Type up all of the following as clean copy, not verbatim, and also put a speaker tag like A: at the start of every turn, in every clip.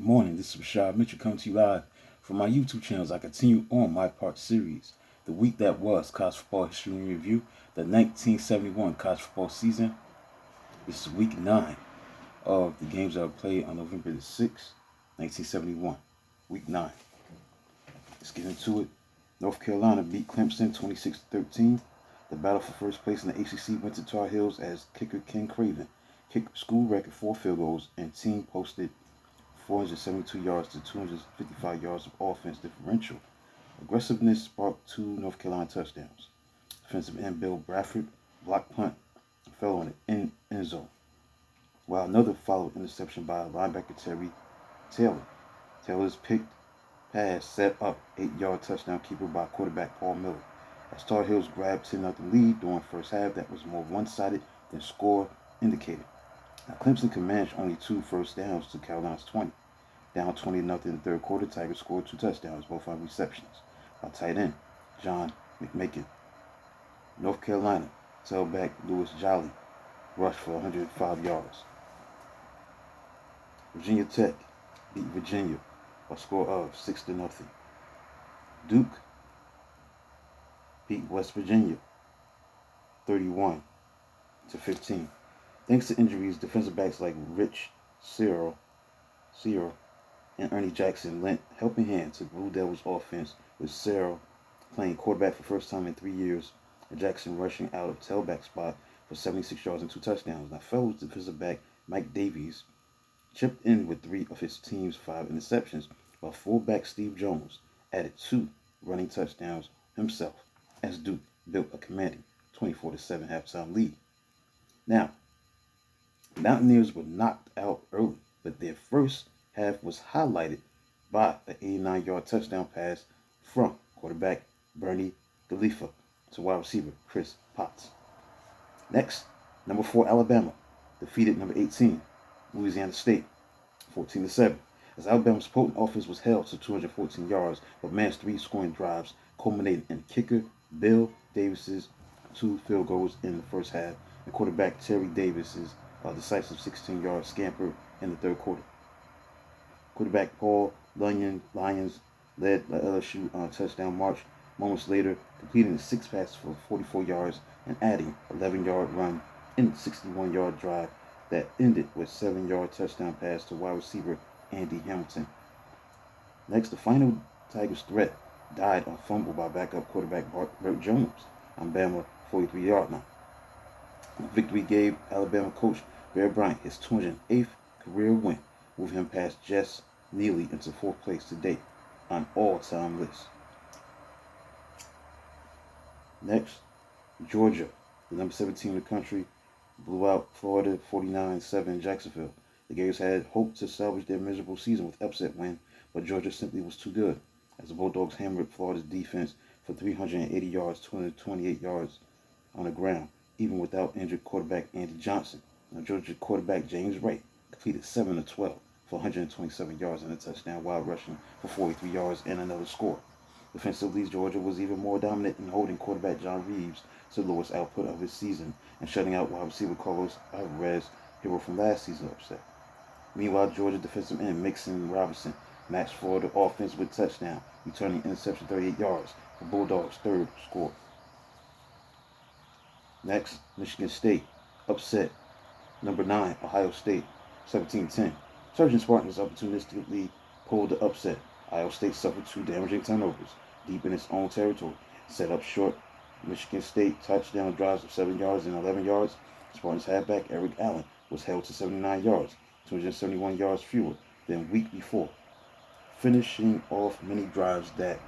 A: Good morning, this is Rashad Mitchell coming to you live from my YouTube channel as I continue on my part series, The Week That Was, College Football History and Review, the 1971 college football season. This is week 9 of the games that were played on November the 6th, 1971. Week 9. Let's get into it. North Carolina beat Clemson 26-13. The battle for first place in the ACC went to Tar Heels as kicker Ken Craven kicked school record 4 field goals and team posted 472 yards to 255 yards of offense differential. Aggressiveness sparked 2 North Carolina touchdowns. Defensive end Bill Bradford blocked punt and fell on the end zone, while another followed interception by linebacker Terry Taylor. Taylor's picked pass set up 8-yard touchdown keeper by quarterback Paul Miller. As Tar Heels grabbed 10-0 lead during the first half that was more one-sided than score indicated. Now, Clemson could manage only 2 first downs to Carolina's 20. Down 20-0 in the third quarter, Tigers scored 2 touchdowns, both on receptions by tight end John McMakin. North Carolina tailback Louis Jolly rushed for 105 yards. Virginia Tech beat Virginia by a score of 6-0. Duke beat West Virginia 31-15. Thanks to injuries, defensive backs like Rich Searle and Ernie Jackson lent helping hand to Blue Devils offense, with Searle playing quarterback for the first time in 3 years and Jackson rushing out of tailback spot for 76 yards and 2 touchdowns. Now, fellow defensive back Mike Davies chipped in with 3 of his team's 5 interceptions, while fullback Steve Jones added 2 running touchdowns himself as Duke built a commanding 24-7 halftime lead. Now, the Mountaineers were knocked out early, but their first half was highlighted by an 89-yard touchdown pass from quarterback Bernie Khalifa to wide receiver Chris Potts. Next, number 4 Alabama defeated number 18 Louisiana State 14-7. As Alabama's potent offense was held to 214 yards, but managed 3 scoring drives, culminating in kicker Bill Davis's 2 field goals in the first half, and quarterback Terry Davis's decisive 16-yard scamper in the third quarter. Quarterback Paul Lyons led the LSU on a touchdown march moments later, completing 6 passes for 44 yards and adding an 11-yard run in the 61-yard drive that ended with a 7-yard touchdown pass to wide receiver Andy Hamilton. Next, the final Tigers threat died on fumble by backup quarterback Burt Jones on Bama 43-yard line. The victory gave Alabama coach Bear Bryant his 208th career win, moving him past Jess Neely into 4th place to date on all-time list. Next, Georgia, the number 17 in the country, blew out Florida 49-7 in Jacksonville. The Gators had hoped to salvage their miserable season with upset win, but Georgia simply was too good, as the Bulldogs hammered Florida's defense for 380 yards, 228 yards on the ground, even without injured quarterback Andy Johnson. Now, Georgia quarterback James Wright completed 7 of 12 for 127 yards and a touchdown, while rushing for 43 yards and another score. Defensively, Georgia was even more dominant in holding quarterback John Reeves to the lowest output of his season and shutting out wide receiver Carlos Alvarez, hero from last season's upset. Meanwhile, Georgia defensive end Mixon Robinson matched Florida offense with touchdown, returning interception 38 yards for Bulldogs' 3rd score. Next, Michigan State upset number 9 Ohio State 17-10. Surgeon Spartans opportunistically pulled the upset. Ohio State suffered 2 damaging turnovers deep in its own territory, set up short Michigan State touchdown drives of 7 yards and 11 yards. Spartans halfback Eric Allen was held to 79 yards, 271 yards fewer than week before, finishing off many drives that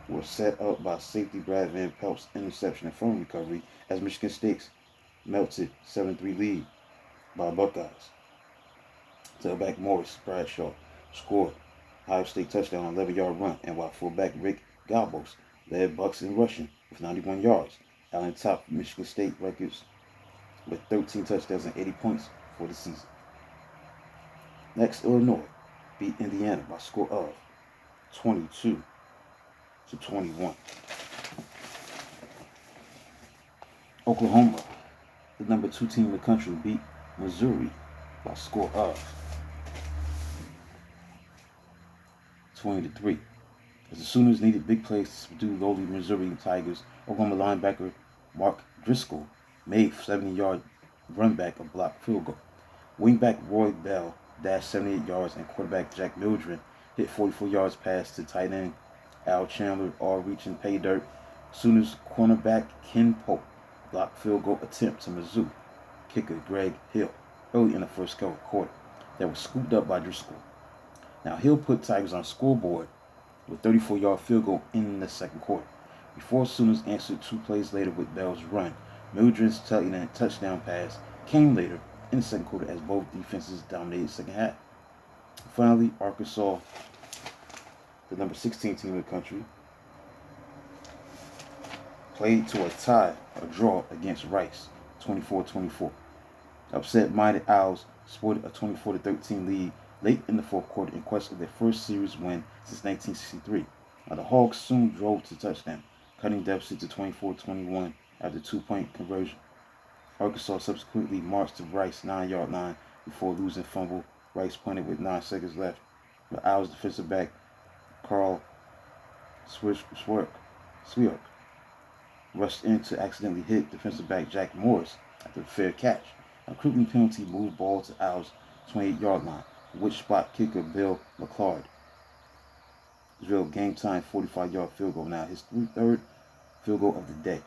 A: were set up by safety Brad Van Pelt's interception and phone recovery as Michigan State's melted 7-3 lead by Buckeyes. Tailback Morris Bradshaw scored Ohio State touchdown on 11-yard run, and while fullback Rick Galbos led Bucks in rushing with 91 yards, Allen topped Michigan State records with 13 touchdowns and 80 points for the season. Next, Illinois beat Indiana by a score of 22-21. Oklahoma, the number 2 team in the country, beat Missouri by a score of 20-3. As the Sooners needed big plays to subdue lowly Missouri Tigers, Oklahoma linebacker Mark Driscoll made 70-yard run back a blocked field goal. Wingback Roy Bell dashed 78 yards, and quarterback Jack Mildren hit 44 yards pass to tight end Al Chandler, all reaching pay dirt. Sooners cornerback Ken Pope blocked field goal attempt to Mizzou kicker Greg Hill early in the first quarter that was scooped up by Driscoll. Now Hill put Tigers on scoreboard with 34-yard field goal in the second quarter. Before Sooners answered 2 plays later with Bell's run, Mildren's touchdown pass came later in the second quarter as both defenses dominated the second half. Finally, Arkansas, the number 16 team in the country, played to a draw against Rice, 24-24. Upset-minded Owls sported a 24-13 lead late in the fourth quarter in quest of their first series win since 1963. Now, the Hogs soon drove to touchdown, cutting deficit to 24-21 after a 2-point conversion. Arkansas subsequently marched to Rice's 9-yard line before losing fumble. Rice punted with 9 seconds left. The Owls defensive back Carl Swiark rushed in to accidentally hit defensive back Jack Morris after a fair catch. A crippling penalty moved ball to Owls' 28-yard line, which spot kicker Bill McClard drilled game-time 45-yard field goal. Now his third field goal of the day.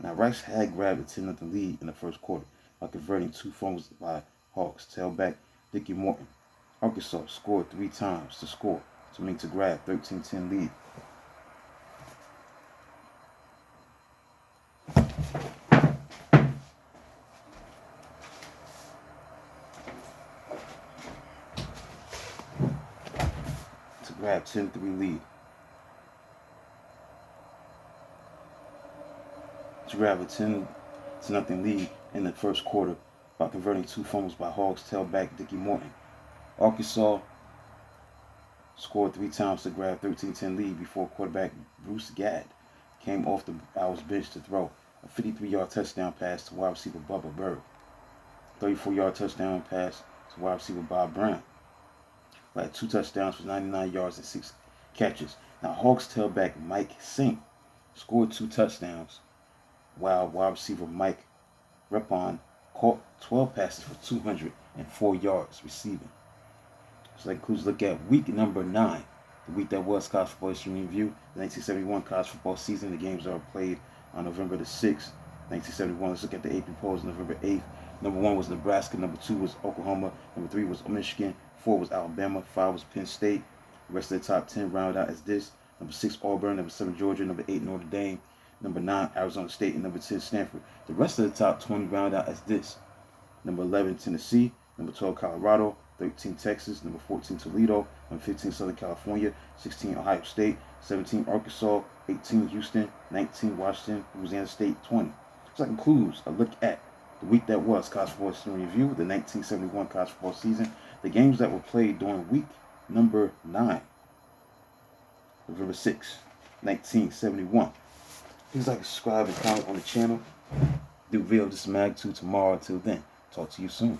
A: Now Rice had grabbed a 10-0 lead in the first quarter by converting 2 fumbles by Hawks tailback Dickie Morton. Arkansas scored 3 times to score to make to grab 13-10 lead. Grab 10-3 lead. To grab a 10-0 lead in the first quarter by converting 2 fumbles by Hogs tailback Dickie Morton. Arkansas scored 3 times to grab 13-10 lead before quarterback Bruce Gadd came off the Owls bench to throw a 53-yard touchdown pass to wide receiver Bubba Bird, 34-yard touchdown pass to wide receiver Bob Brown. Had 2 touchdowns for 99 yards and 6 catches. Now, Hawks tailback Mike Sink scored 2 touchdowns, while wide receiver Mike Repon caught 12 passes for 204 yards receiving. So that concludes a look at week number 9, the week that was college football history review, the 1971 college football season. The games are played on November the 6th, 1971. Let's look at the AP polls November 8th. Number 1 was Nebraska. Number 2 was Oklahoma. Number 3 was Michigan. 4 was Alabama. 5 was Penn State. The rest of the top 10 rounded out as this. Number 6, Auburn. Number 7, Georgia. Number 8, Notre Dame. Number 9, Arizona State. And number 10, Stanford. The rest of the top 20 rounded out as this. Number 11, Tennessee. Number 12, Colorado. 13, Texas. Number 14, Toledo. Number 15, Southern California. 16, Ohio State. 17, Arkansas. 18, Houston. 19, Washington. Louisiana State. 20. So that concludes a look at the week that was college football history review, the 1971 college football season. The games that were played during week number 9, November 6, 1971. Please like, subscribe, and comment on the channel. Do video of this magnitude tomorrow. Until then, talk to you soon.